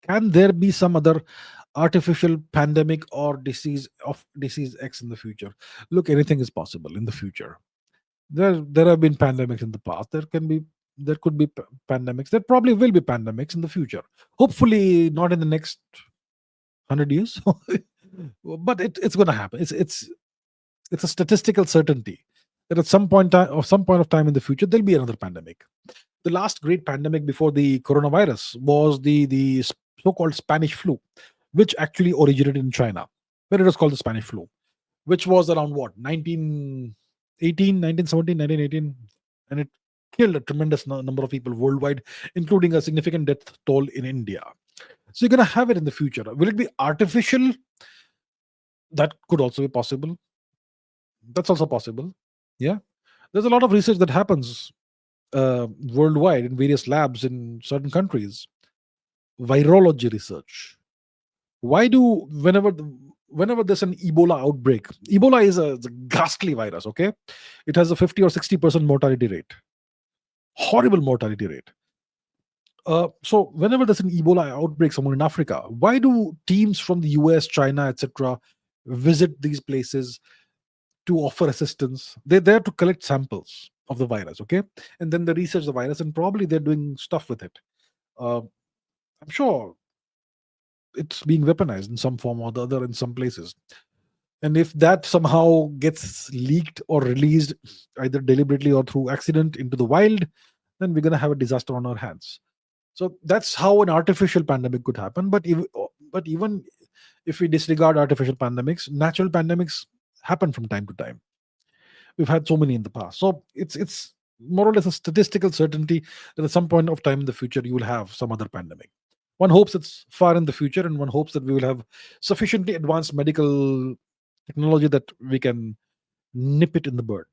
Can there be some other artificial pandemic or disease X in the future? Look, anything is possible in the future. There have been pandemics in the past. There could be pandemics. There probably will be pandemics in the future. Hopefully, not in the next 100 years, but it's going to happen. It's a statistical certainty that at some point of time in the future there'll be another pandemic. The last great pandemic before the coronavirus was the so-called Spanish flu, which actually originated in China, where it was called the Spanish flu, which was around what 1918, 1917, 1918, and it killed a tremendous number of people worldwide, including a significant death toll in India. So you're going to have it in the future. Will it be artificial? That could also be possible. That's also possible. Yeah, there's a lot of research that happens worldwide in various labs in certain countries. Virology research. Why do whenever there's an Ebola outbreak, Ebola is it's a ghastly virus. Okay, it has a 50 or 60% mortality rate, horrible mortality rate. So whenever there's an Ebola outbreak somewhere in Africa, why do teams from the US, China, etc., visit these places to offer assistance? They're there to collect samples of the virus, okay, and then they research the virus, and probably they're doing stuff with it. Uh, I'm sure it's being weaponized in some form or the other in some places. And if that somehow gets leaked or released, either deliberately or through accident, into the wild, then we're going to have a disaster on our hands. So that's how an artificial pandemic could happen. But even if we disregard artificial pandemics, natural pandemics happen from time to time. We've had so many in the past. So it's more or less a statistical certainty that at some point of time in the future you will have some other pandemic. One hopes it's far in the future, and one hopes that we will have sufficiently advanced medical technology that we can nip it in the bud.